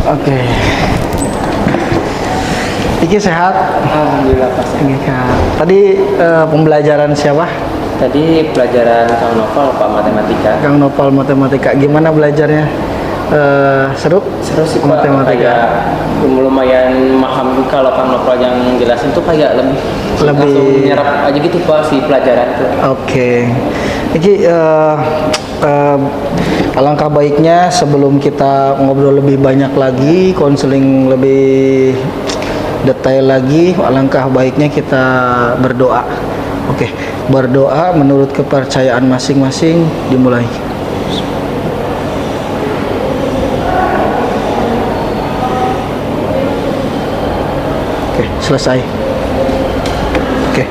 Oke. Iki sehat? Alhamdulillah Pak. Ini Kak. Tadi pembelajaran siapa? Tadi pelajaran Kang Novel Pak matematika. Kang Nopal matematika. Gimana belajarnya? Seru? Seru sih Pak. Matematika. Kayak lumayan paham kalau Kang Novel yang jelasin tuh kayak lebih langsung nyerap aja gitu Pak si pelajaran tuh. Oke. Iki alangkah baiknya sebelum kita ngobrol lebih banyak lagi, konseling lebih detail lagi, alangkah baiknya kita berdoa. Oke, berdoa menurut kepercayaan masing-masing dimulai. Oke, selesai. Oke.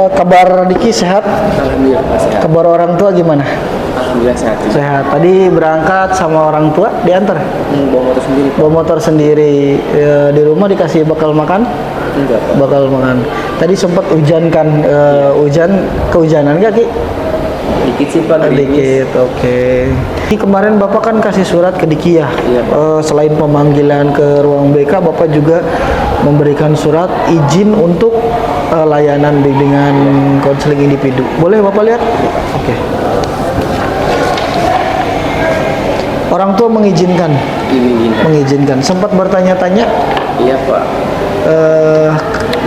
Kabar Diki sehat? Alhamdulillah Pak sehat. Kabar orang tua gimana? Alhamdulillah sehat. Sehat. Tadi berangkat sama orang tua, diantar? Bawa motor sendiri Pak. Bawa motor sendiri. Di rumah dikasih bakal makan? Enggak Pak. Bakal makan. Tadi sempat hujan kan? Hujan, kehujanan nggak Ki? Dikit sih Pak. Dikit, oke. Ki kemarin Bapak kan kasih surat ke Diki ya? Iya, Pak. Selain pemanggilan ke ruang BK, Bapak juga memberikan surat izin untuk layanan bimbingan konseling individu. Boleh Bapak lihat? Oke. Orang tua mengizinkan? Ini. Mengizinkan. Sempat bertanya-tanya? Iya Pak.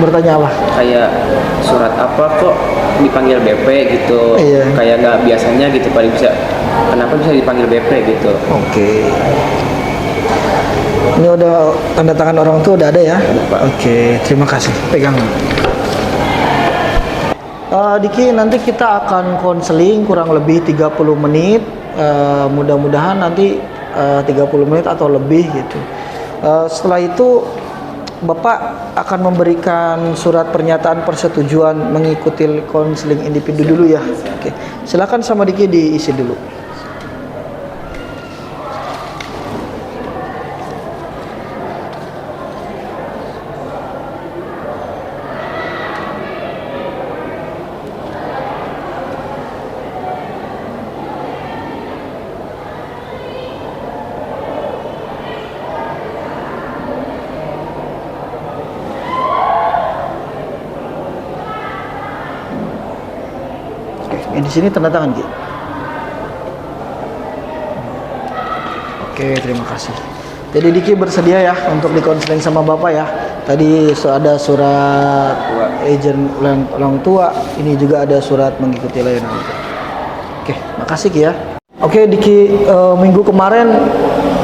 Bertanya apa? Kayak surat apa kok dipanggil BP gitu. Iya. Kayak nggak biasanya gitu Pak, kenapa bisa dipanggil BP gitu. Oke. Ini udah tanda tangan orang tua udah ada ya? Pak. Oke, terima kasih. Pegang. Diki, nanti kita akan konseling kurang lebih 30 menit. Mudah-mudahan nanti 30 menit atau lebih gitu. Setelah itu Bapak akan memberikan surat pernyataan persetujuan mengikuti konseling individu dulu ya. Oke. Silakan sama Diki diisi dulu. Di sini tanda tangan Ki. Oke, terima kasih. Jadi Diki bersedia ya untuk dikonseling sama Bapak ya. Tadi ada surat izin orang tua, ini juga ada surat mengikuti layanan. Oke, makasih Ki ya. Oke Diki, minggu kemarin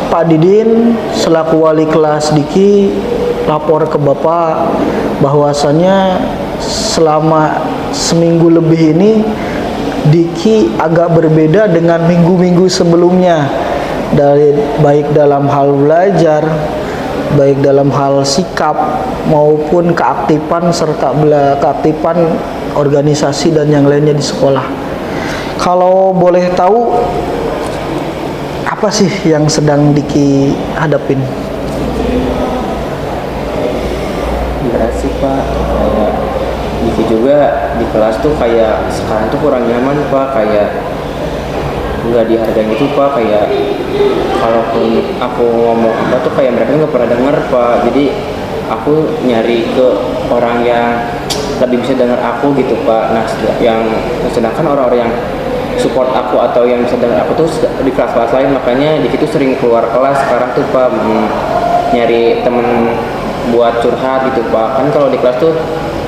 Pak Didin selaku wali kelas Diki lapor ke Bapak bahwasannya selama seminggu lebih ini Diki agak berbeda dengan minggu-minggu sebelumnya, dari baik dalam hal belajar, baik dalam hal sikap maupun keaktifan serta keaktifan organisasi dan yang lainnya di sekolah. Kalau boleh tahu apa sih yang sedang Diki hadapin? Berat sih Pak, kayak Diki juga di kelas tuh kayak sekarang tuh kurang nyaman Pak, kayak nggak dihargain gitu Pak, kayak kalaupun aku ngomong apa tuh kayak mereka nggak pernah denger Pak, jadi aku nyari ke orang yang lebih bisa dengar aku gitu Pak. Nah yang sedangkan orang-orang yang support aku atau yang bisa dengar aku tuh di kelas-kelas lain, makanya Diki tuh sering keluar kelas sekarang tuh Pak, nyari temen buat curhat gitu Pak. Kan kalau di kelas tuh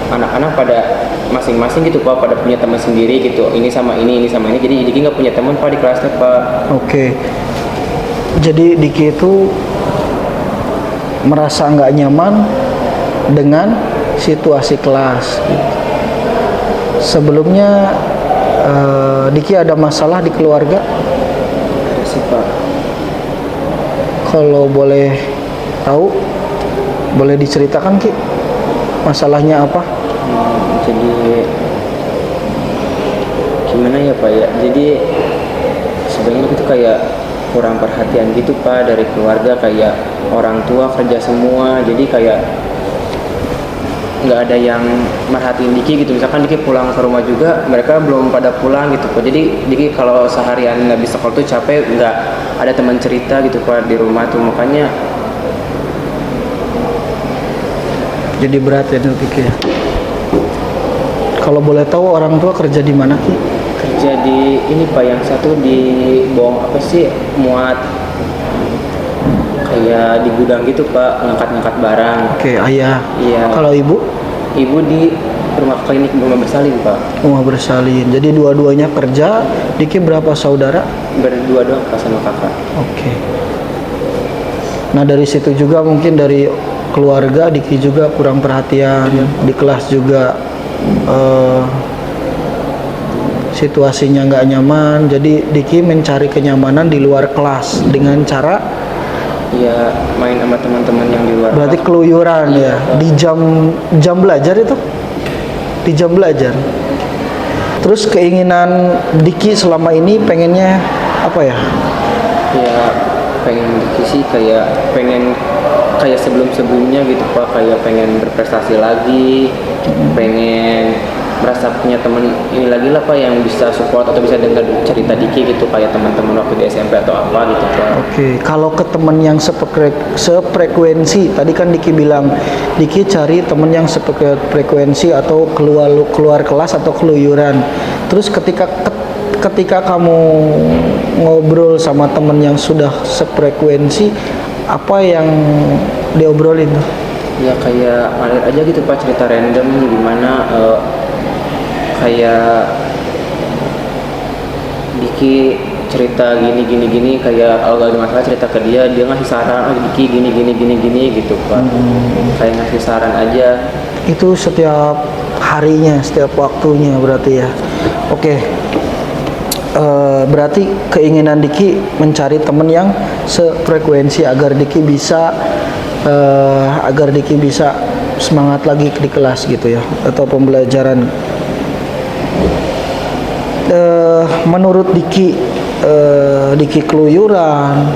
anak-anak pada masing-masing gitu Pak, pada punya teman sendiri gitu, ini sama ini sama ini, jadi Diki nggak punya teman Pak di kelasnya Pak. Oke. Jadi Diki itu merasa nggak nyaman dengan situasi kelas gitu. Sebelumnya Diki ada masalah di keluarga? Ada sih Pak. Kalau boleh tahu, boleh diceritakan Ki, masalahnya apa? Jadi gimana ya Pak ya, jadi sebenarnya itu kayak kurang perhatian gitu Pak dari keluarga, kayak orang tua kerja semua, jadi kayak nggak ada yang merhatiin Diki gitu. Misalkan Diki pulang ke rumah juga mereka belum pada pulang gitu Pak. Jadi Diki kalau seharian nggak bisa sekolah tuh capek, nggak ada teman cerita gitu Pak di rumah tuh, makanya Jadi berat ya Diki ya. Kalau boleh tahu orang tua kerja di mana Ki? kerja di ini Pak, yang satu di bawah apa sih, muat kayak di gudang gitu Pak, ngangkat-ngangkat barang. Oke, ayah. Iya. Kalau ibu? Ibu di rumah klinik rumah bersalin Pak. Rumah bersalin. Jadi dua-duanya kerja. Diki berapa saudara? Berdua doang Pak sama kakak. Oke. Nah dari situ juga mungkin dari keluarga Diki juga kurang perhatian. Di kelas juga situasinya nggak nyaman. Jadi Diki mencari kenyamanan di luar kelas dengan cara Iya, main sama teman-teman yang di luar. berarti keluyuran ya di jam belajar itu, di jam belajar. Terus keinginan Diki selama ini pengennya apa ya? Ya pengen gitu sih, kayak pengen kayak sebelum-sebelumnya gitu Pak, kayak pengen berprestasi lagi, pengen merasa punya temen ini lagi lah Pak yang bisa support atau bisa dengar cerita Diki gitu, kayak teman-teman waktu di SMP atau apa gitu Pak. Oke, kalau ke temen yang sefrekuensi, tadi kan Diki bilang Diki cari temen yang sefrekuensi atau keluar kelas atau keluyuran. Terus ketika kamu ngobrol sama temen yang sudah sefrekuensi, apa yang diobrolin tuh? Ya kayak ngalir aja gitu Pak, cerita random gimana, kayak Diki cerita gini, kayak kalau gak ada masalah cerita ke dia ngasih saran, oh Diki gini gitu Pak. Kayak ngasih saran aja. Itu setiap harinya, setiap waktunya berarti ya. Oke. Berarti keinginan Diki mencari teman yang sefrekuensi agar Diki bisa semangat lagi di kelas gitu ya, atau pembelajaran. Menurut Diki, Diki keluyuran,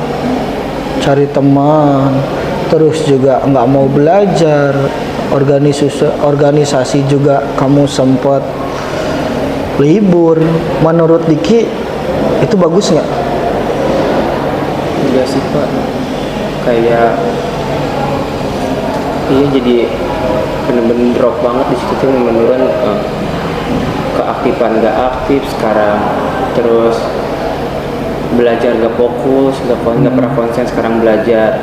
cari teman, terus juga nggak mau belajar, organisasi juga kamu sempat libur. Menurut Diki itu bagus nggak? Iya sih Pak, kayak iya jadi bener-bener drop banget di situ tuh, menurun, keaktifan nggak aktif sekarang, terus belajar nggak fokus, nggak pernah konsen sekarang belajar.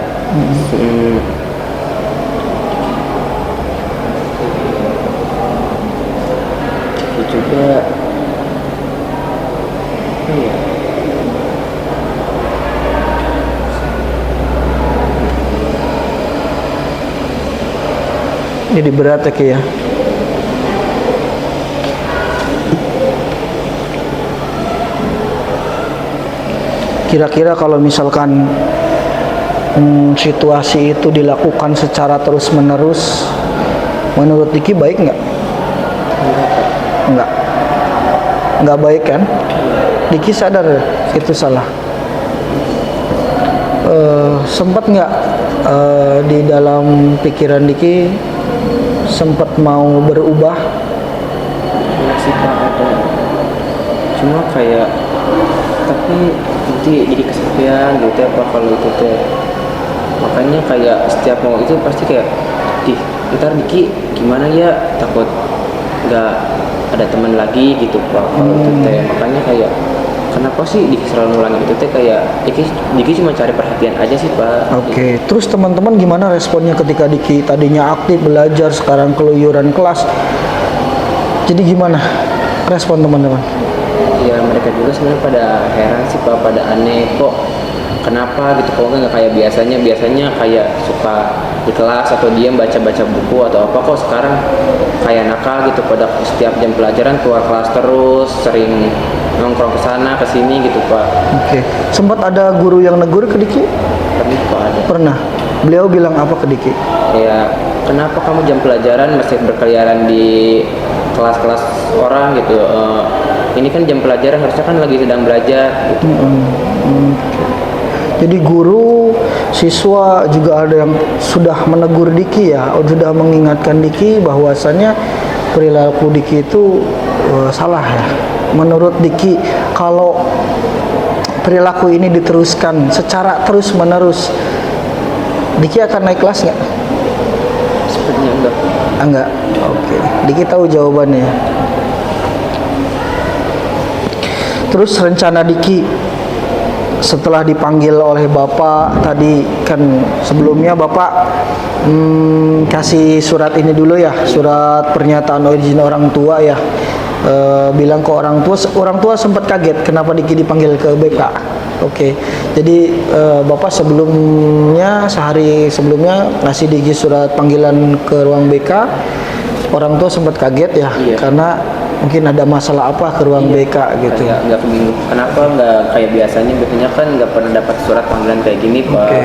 Itu juga apa ya? Jadi berat ya Ki ya. Kira-kira kalau misalkan situasi itu dilakukan secara terus-menerus, menurut Diki baik nggak? Nggak baik kan? Diki sadar itu salah. Sempat nggak di dalam pikiran Diki sempat mau berubah? Ya sih Pak, ada. Cuma kayak tapi nanti jadi kesepian gitu apa kalau itu teh. Makanya kayak setiap mau itu pasti kayak ntar Diki gimana ya, takut nggak ada teman lagi gitu Pak kalau itu teh. Makanya kayak kenapa sih Diki selalu ngulangin itu teh, kayak Diki cuma cari perhatian aja sih Pak. Oke, terus teman-teman gimana responnya ketika Diki tadinya aktif belajar, sekarang keluyuran kelas? Jadi gimana respon teman-teman? Ya mereka juga sebenarnya pada heran sih Pak, pada aneh kok kenapa gitu, kok nggak kayak biasanya kayak suka di kelas atau diam baca-baca buku atau apa, kok sekarang kayak nakal gitu, pada setiap jam pelajaran keluar kelas terus, sering nongkrong ke sana ke sini gitu Pak. Oke, sempat ada guru yang negur ke Diki? Pernah Pak, ada. Pernah. Beliau bilang apa ke Diki? Ya kenapa kamu jam pelajaran masih berkeliaran di kelas-kelas orang gitu, ini kan jam pelajaran, harusnya kan lagi sedang belajar gitu. Jadi guru, siswa juga ada yang sudah menegur Diki ya, sudah mengingatkan Diki bahwasannya perilaku Diki itu salah ya. Menurut Diki, kalau perilaku ini diteruskan secara terus menerus, Diki akan naik kelas nggak? Sepertinya enggak. Enggak. Oke. Diki tahu jawabannya. Terus rencana Diki setelah dipanggil oleh Bapak tadi, kan sebelumnya Bapak kasih surat ini dulu ya, surat pernyataan izin orang tua ya. Bilang ke orang tua sempat kaget kenapa Diki dipanggil ke BK. Oke. Jadi Bapak sehari sebelumnya ngasih Diki surat panggilan ke ruang BK. Orang tua sempat kaget ya, Iya. karena mungkin ada masalah apa ke ruang BK gitu. Kayak nggak kebingung. Kenapa nggak kayak biasanya kan nggak pernah dapat surat panggilan kayak gini Pak. Oke.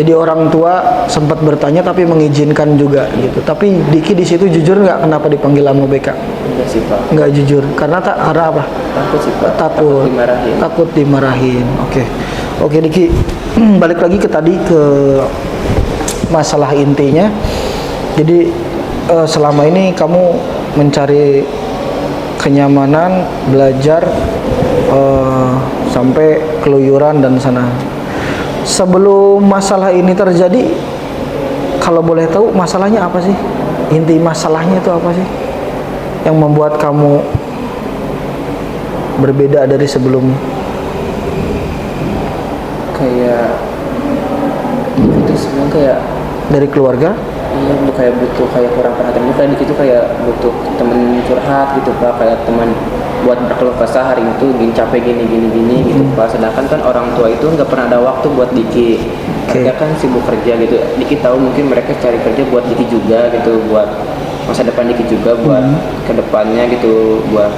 Jadi orang tua sempat bertanya tapi mengizinkan juga gitu. Tapi Diki di situ jujur nggak kenapa dipanggil sama BK? Enggak sih Pak. Nggak jujur. Karena apa? Takut sih Pak. Takut dimarahin. Takut dimarahin. Oke Diki. Balik lagi ke masalah intinya. Jadi selama ini kamu mencari kenyamanan, belajar sampai keluyuran dan sana. Sebelum masalah ini terjadi, kalau boleh tahu masalahnya apa sih? Inti masalahnya itu apa sih? Yang membuat kamu berbeda dari sebelum? Kayak itu sebenarnya kayak Dari keluarga? iya kayak butuh kayak kurang perhatian juga di situ, kayak butuh temen curhat gitu Pak, kayak teman buat berkeluh kesah hari itu capek gini gitu Pak. Sedangkan kan orang tua itu nggak pernah ada waktu buat Diki. Mereka kan sibuk kerja gitu. Diki tahu mungkin mereka cari kerja buat Diki juga gitu, buat masa depan Diki juga, buat kedepannya gitu, buat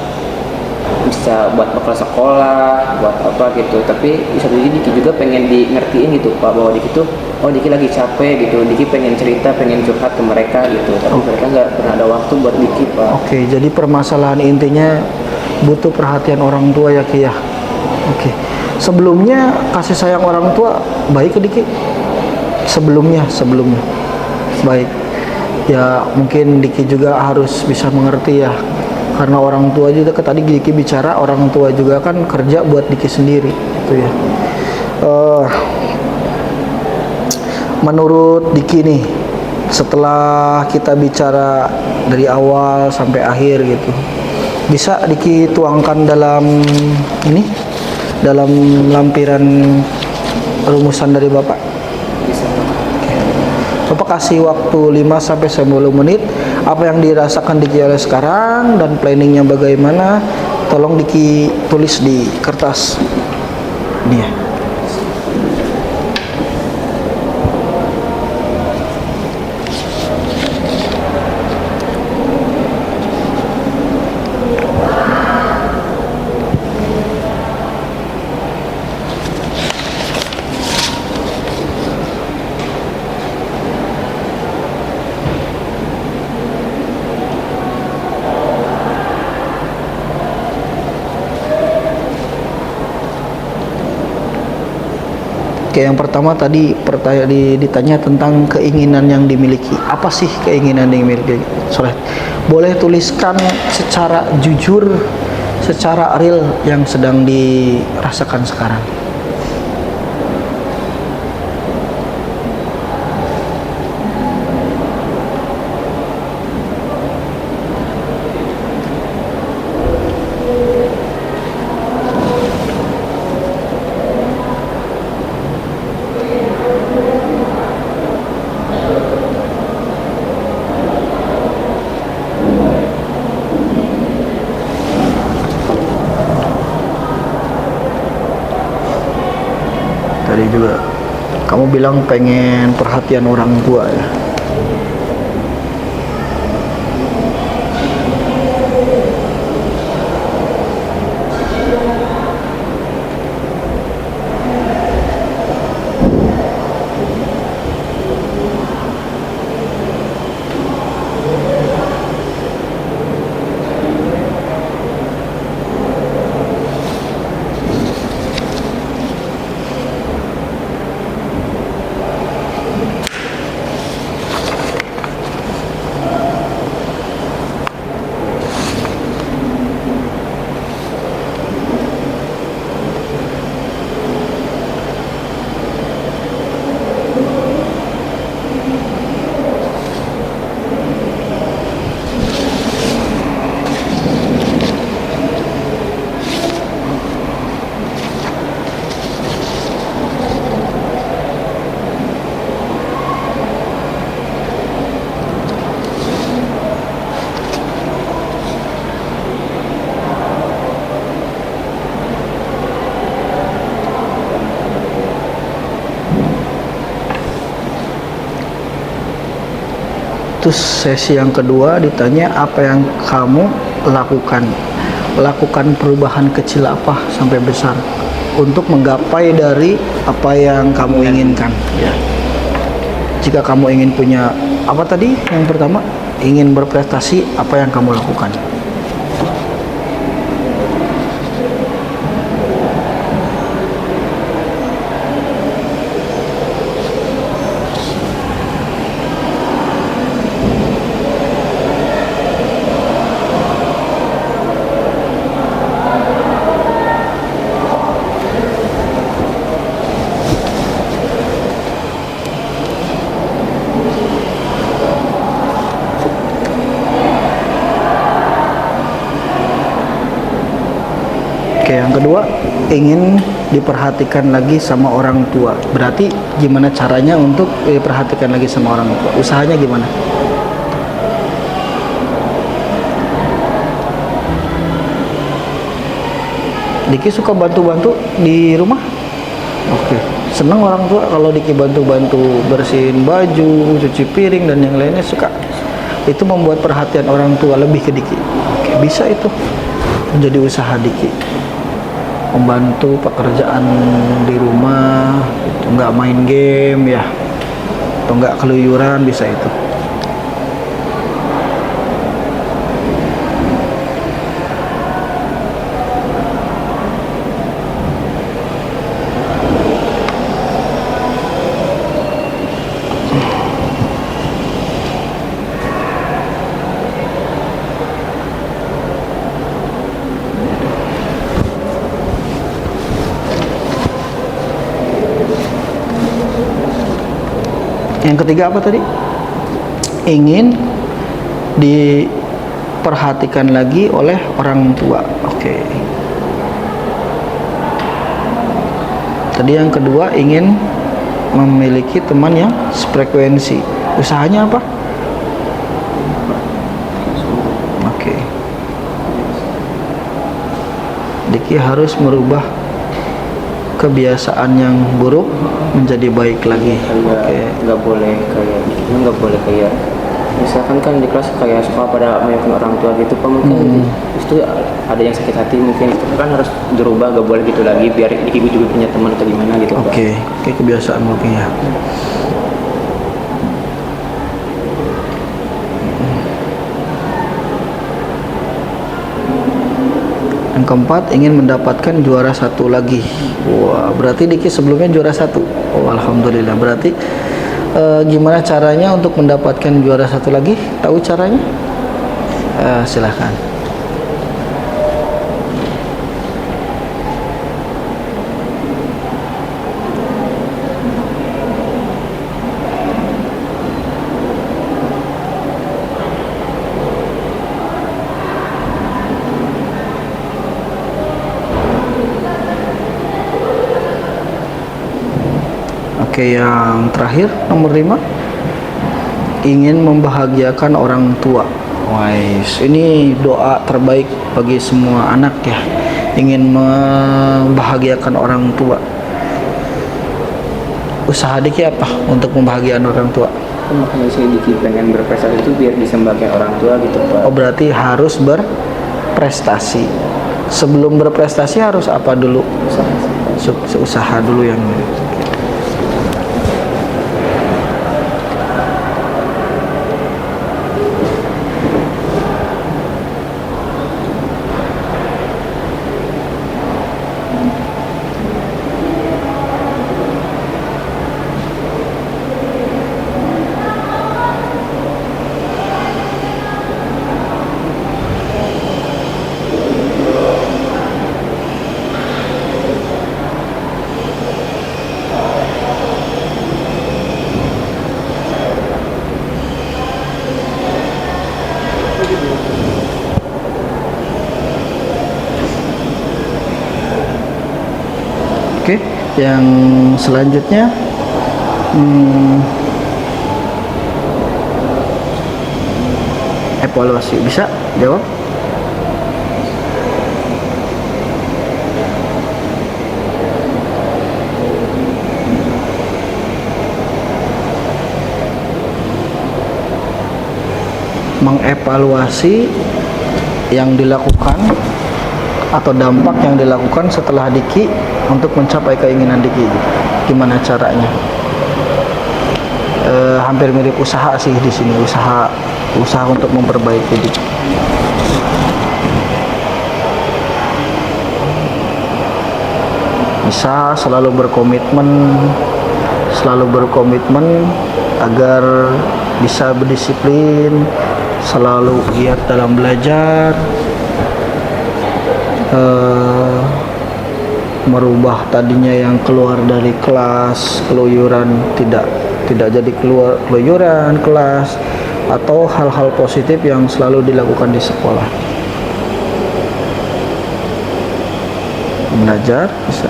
bisa buat bekal sekolah, buat apa gitu. Tapi di satu sisi Diki juga pengen di ngertiin gitu Pak, bahwa Diki tuh Diki lagi capek gitu, Diki pengen cerita, pengen curhat ke mereka gitu, tapi mereka nggak pernah ada waktu buat Diki Pak. Oke, jadi permasalahan intinya butuh perhatian orang tua ya Ki ya. Oke. Sebelumnya kasih sayang orang tua baik ke Diki? Sebelumnya baik. Ya mungkin Diki juga harus bisa mengerti ya. Karena orang tua juga tadi Diki bicara, orang tua juga kan kerja buat Diki sendiri gitu ya. Menurut Diki nih, setelah kita bicara dari awal sampai akhir gitu, bisa Diki tuangkan dalam lampiran rumusan dari Bapak? Bisa. Bapak kasih waktu 5 sampai 10 menit. Apa yang dirasakan Diki oleh sekarang dan planningnya bagaimana, tolong Diki tulis di kertas ini ya. Oke, yang pertama tadi ditanya tentang keinginan yang dimiliki. Apa sih keinginan yang dimiliki? Soleh, boleh tuliskan secara jujur, secara real yang sedang dirasakan sekarang. Tadi juga kamu bilang pengen perhatian orang tua ya. Terus sesi yang kedua ditanya apa yang kamu lakukan. Lakukan perubahan kecil apa sampai besar untuk menggapai dari apa yang kamu inginkan. Ya. Jika kamu ingin punya apa tadi? Yang pertama, ingin berprestasi, apa yang kamu lakukan? Oke, yang kedua, ingin diperhatikan lagi sama orang tua. Berarti gimana caranya untuk diperhatikan lagi sama orang tua? Usahanya gimana? Diki suka bantu-bantu di rumah? Oke. Senang orang tua kalau Diki bantu-bantu bersihin baju, cuci piring dan yang lainnya suka. Itu membuat perhatian orang tua lebih ke Diki. Oke, bisa itu menjadi usaha Diki. Membantu pekerjaan di rumah, itu nggak main game ya, atau nggak keluyuran, bisa itu. Yang ketiga apa tadi? Ingin diperhatikan lagi oleh orang tua. Oke. Tadi yang kedua, ingin memiliki teman yang sefrekuensi. Usahanya apa? Oke. Diki harus merubah kebiasaan yang buruk menjadi baik lagi. Nggak boleh kayak nggak boleh kayak misalkan kan di kelas kayak suka pada menyakitkan orang tua gitu Pak, mungkin itu ada yang sakit hati, mungkin itu kan harus dirubah, nggak boleh gitu lagi biar ibu juga punya teman atau gimana gitu Pak. Oke, kebiasaan mungkin ya. Yang keempat, ingin mendapatkan juara 1 lagi. Wah, berarti Diki sebelumnya juara 1. Oh, alhamdulillah. Berarti gimana caranya untuk mendapatkan juara 1 lagi? Tahu caranya? Silahkan. Oke, yang terakhir nomor 5, ingin membahagiakan orang tua. Wais, ini doa terbaik bagi semua anak ya. Ingin membahagiakan orang tua. Usaha Diki apa untuk membahagiakan orang tua? Makanya saya Diki pengen berprestasi itu biar bisa membahagiakan orang tua gitu Pak. Oh, berarti harus berprestasi. Sebelum berprestasi harus apa dulu? Usaha dulu yang Oke, yang selanjutnya evaluasi. Bisa jawab? mengevaluasi yang dilakukan atau dampak yang dilakukan setelah Diki untuk mencapai keinginan Diki. Gimana caranya? Hampir mirip usaha sih di sini, usaha untuk memperbaiki Diki. Bisa selalu berkomitmen agar bisa berdisiplin, selalu giat dalam belajar, merubah tadinya yang keluar dari kelas keluyuran tidak jadi keluar keluyuran kelas, atau hal-hal positif yang selalu dilakukan di sekolah. Belajar bisa.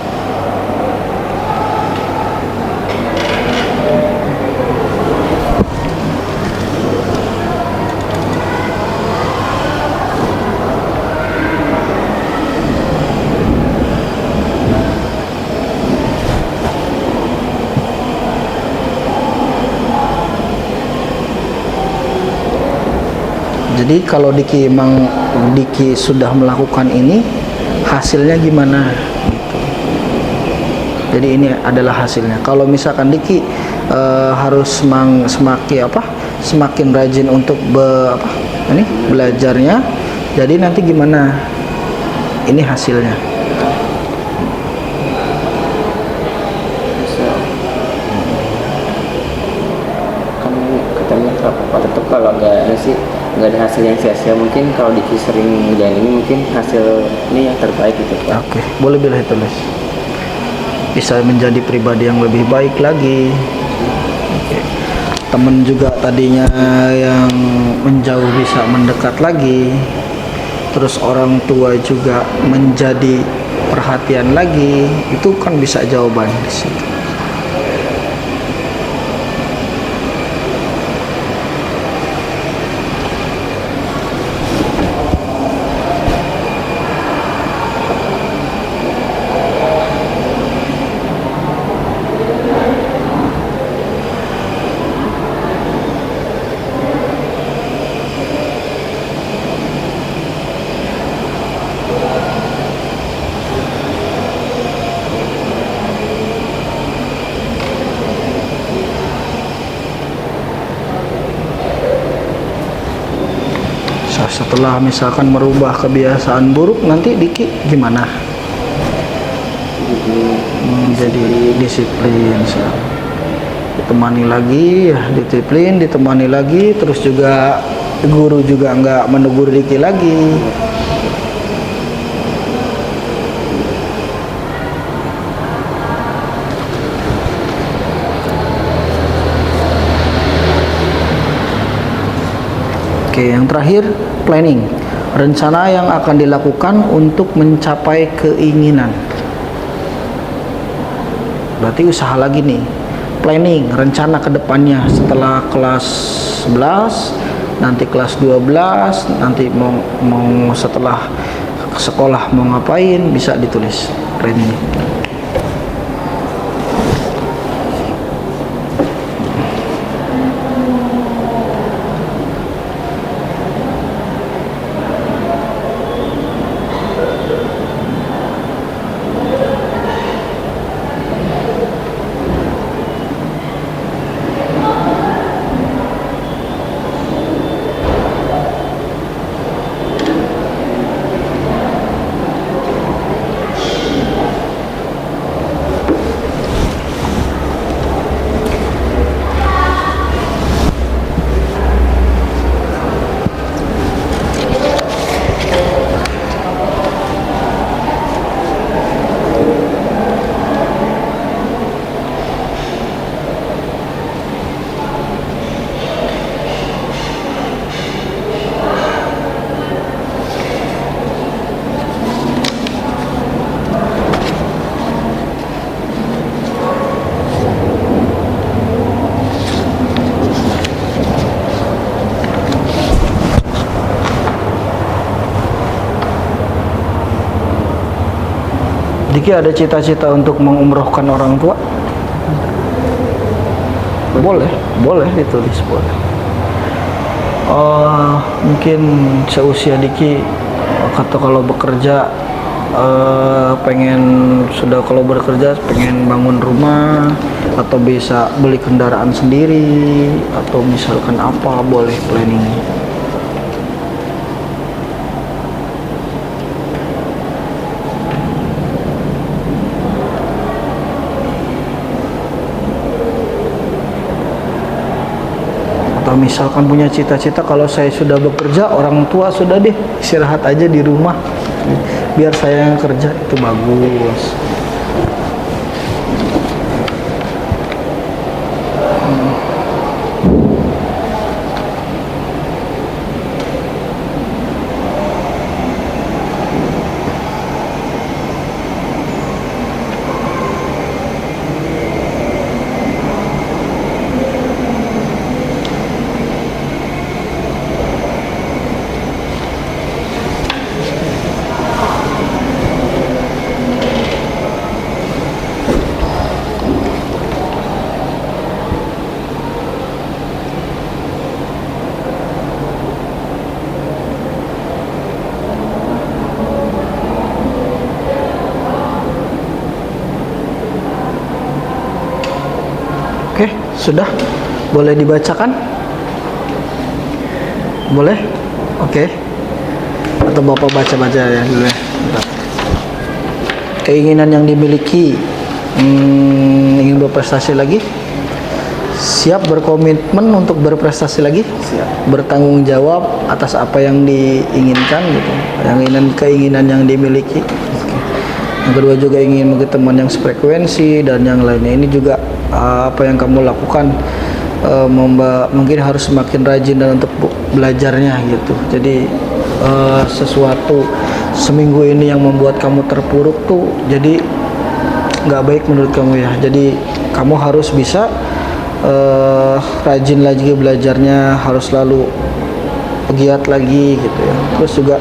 Jadi kalau Diki sudah melakukan ini, hasilnya gimana gitu. Jadi ini adalah hasilnya. Kalau misalkan Diki harus semakin rajin untuk belajarnya, jadi nanti gimana? Ini hasilnya. Kan katanya tetap kalau nggak ada hasil yang sia-sia, mungkin kalau Diki sering ngerjain ini mungkin hasil ini yang terbaik gitu Pak. Oke, boleh tulis. Bisa menjadi pribadi yang lebih baik lagi. Oke. Temen juga tadinya yang menjauh bisa mendekat lagi. Terus orang tua juga menjadi perhatian lagi. Itu kan bisa jawaban di situ. Setelah misalkan merubah kebiasaan buruk, nanti Diki gimana? Jadi disiplin, ditemani lagi, terus juga guru juga nggak menegur Diki lagi. Oke, yang terakhir, planning. Rencana yang akan dilakukan untuk mencapai keinginan. Berarti usaha lagi nih. Planning, rencana ke depannya setelah kelas 11, nanti kelas 12, nanti mau setelah sekolah mau ngapain, bisa ditulis planning. Diki ada cita-cita untuk mengumrohkan orang tua? Boleh ditulis, boleh. Mungkin seusia Diki kata kalau bekerja pengen sudah kalau bekerja pengen bangun rumah atau bisa beli kendaraan sendiri atau misalkan apa boleh planning. Atau misalkan punya cita-cita kalau saya sudah bekerja orang tua sudah deh istirahat aja di rumah biar saya yang kerja, itu bagus. Oke, sudah. Boleh dibacakan? Boleh? Oke. Atau Bapak baca-baca ya dulu ya. Bentar. Keinginan yang dimiliki, ingin berprestasi lagi, siap berkomitmen untuk berprestasi lagi, Siap. bertanggung jawab atas apa yang diinginkan gitu, keinginan yang dimiliki. Oke. Yang kedua juga ingin menjadi teman yang sefrekuensi dan yang lainnya. Ini juga apa yang kamu lakukan mungkin harus semakin rajin dan untuk belajarnya gitu. Jadi sesuatu seminggu ini yang membuat kamu terpuruk tuh jadi nggak baik menurut kamu ya. Jadi kamu harus bisa rajin lagi belajarnya, harus selalu giat lagi gitu ya. Terus juga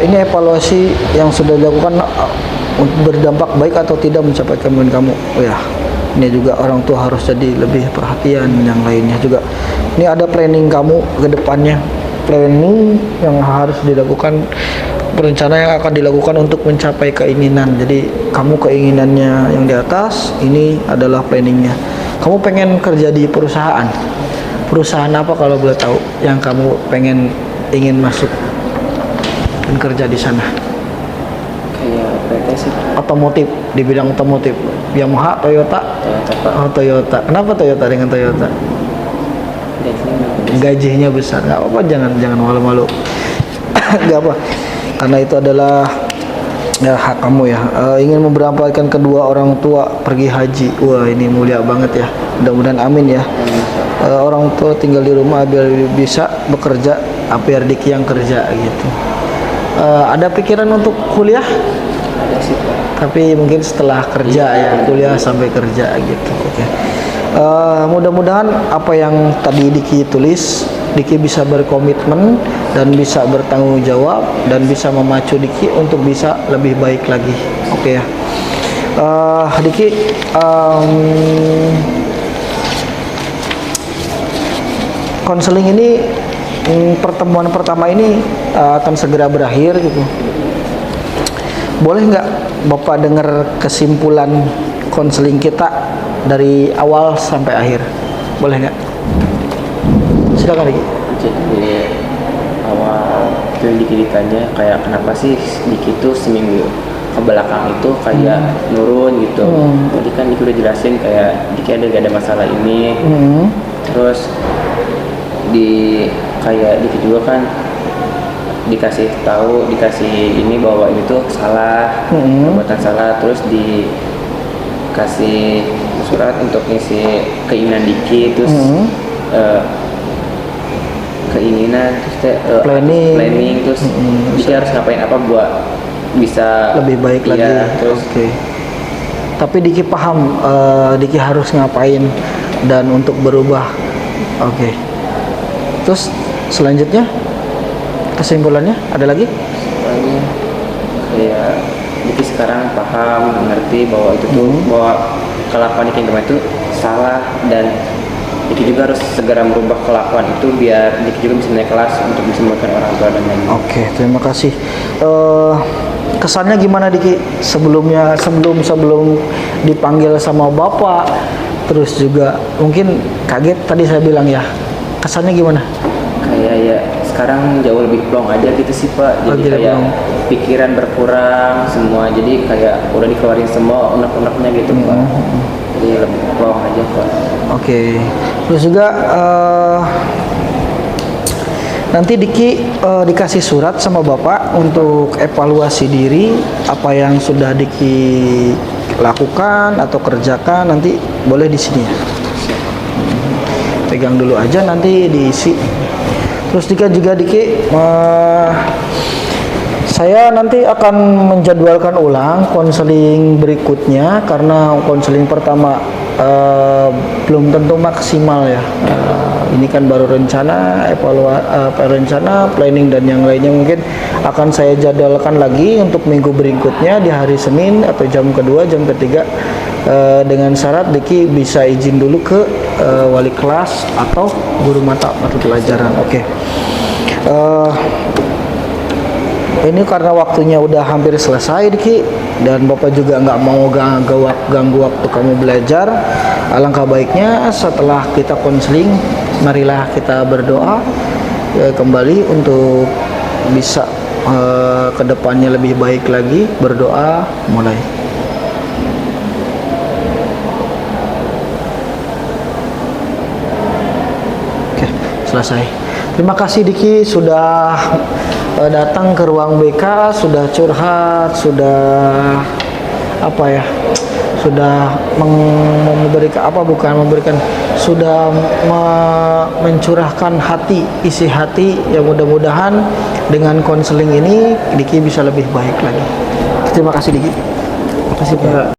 ini evaluasi yang sudah dilakukan berdampak baik atau tidak mencapai kemauan kamu. Oh ya, ini juga orang tua harus jadi lebih perhatian. Yang lainnya juga ini ada planning kamu ke depannya, planning yang harus dilakukan, rencana yang akan dilakukan untuk mencapai keinginan. Jadi kamu keinginannya yang di atas, ini adalah planningnya. Kamu pengen kerja di perusahaan apa kalau boleh tahu yang kamu ingin masuk dan kerja di sana? Kayak PT sih. Otomotif, di bidang otomotif. Yamaha, Toyota. Toyota Pak. Oh, Toyota. Kenapa Toyota dengan Toyota? Gajinya besar. Nggak apa-apa, jangan malu-malu. Nggak apa. Karena itu adalah ya hak kamu ya. Ingin memberangkatkan kedua orang tua pergi haji. Wah, ini mulia banget ya. Mudah-mudahan amin ya. Orang tua tinggal di rumah biar bisa bekerja, biar Diki yang kerja gitu. Ada pikiran untuk kuliah? Ada sih Pak. Tapi mungkin setelah kerja ya, kuliah sampai kerja gitu. Oke. Mudah-mudahan apa yang tadi Diki tulis, Diki bisa berkomitmen dan bisa bertanggung jawab dan bisa memacu Diki untuk bisa lebih baik lagi. Oke ya. Diki, konseling ini pertemuan pertama ini akan segera berakhir gitu. Boleh nggak Bapak dengar kesimpulan konseling kita dari awal sampai akhir? Boleh nggak? Silakan Diki. Jadi awal itu Diki ditanya kayak kenapa sih Diki itu seminggu ke belakang itu kayak nurun gitu. Tadi kan Diki udah jelasin kayak Diki gak ada masalah ini. Terus kayak Diki juga kan dikasih ini bahwa ini tuh salah, perbuatan salah, terus dikasih surat untuk ngisi keinginan Diki, terus keinginan, terus planning, terus Diki harus ngapain apa buat bisa lebih baik lagi. Terus tapi Diki paham Diki harus ngapain dan untuk berubah. Terus selanjutnya kesimpulannya ada lagi? Soalnya kayak Diki sekarang paham, mengerti bahwa itu tuh bahwa kelakuan Diki kemarin itu salah dan Diki juga harus segera merubah kelakuan itu biar Diki juga bisa naik kelas untuk bisa memuaskan orang tua dan lain-lain. Oke, terima kasih. Kesannya gimana Diki sebelumnya sebelum dipanggil sama bapak, terus juga mungkin kaget tadi saya bilang ya. Kesannya gimana? Kayak ya sekarang jauh lebih plong aja gitu sih Pak. Jadi Lebih kayak plong. pikiran berkurang semua. Jadi kayak udah dikeluarin semua unek-uneknya gitu Pak. Jadi lebih plong aja Pak. Oke. Terus juga nanti Diki dikasih surat sama Bapak untuk evaluasi diri apa yang sudah Diki lakukan atau kerjakan, nanti boleh di sini ya. Pegang dulu aja nanti diisi. Terus Diki saya nanti akan menjadwalkan ulang konseling berikutnya karena konseling pertama belum tentu maksimal ya. Ini kan baru rencana, rencana, planning dan yang lainnya mungkin akan saya jadwalkan lagi untuk minggu berikutnya di hari Senin atau jam kedua, jam ketiga dengan syarat Diki bisa izin dulu ke wali kelas atau guru mata pelajaran. Oke. Ini karena waktunya udah hampir selesai Diki dan Bapak juga nggak mau ganggu waktu kamu belajar. Alangkah baiknya setelah kita konseling, marilah kita berdoa kembali untuk bisa kedepannya lebih baik lagi. Berdoa mulai. Oke, selesai. Terima kasih Diki sudah datang ke ruang BK, sudah curhat, sudah apa ya, sudah sudah mencurahkan hati, isi hati yang mudah-mudahan dengan konseling ini Diki bisa lebih baik lagi. Terima kasih Diki. Terima kasih Pak.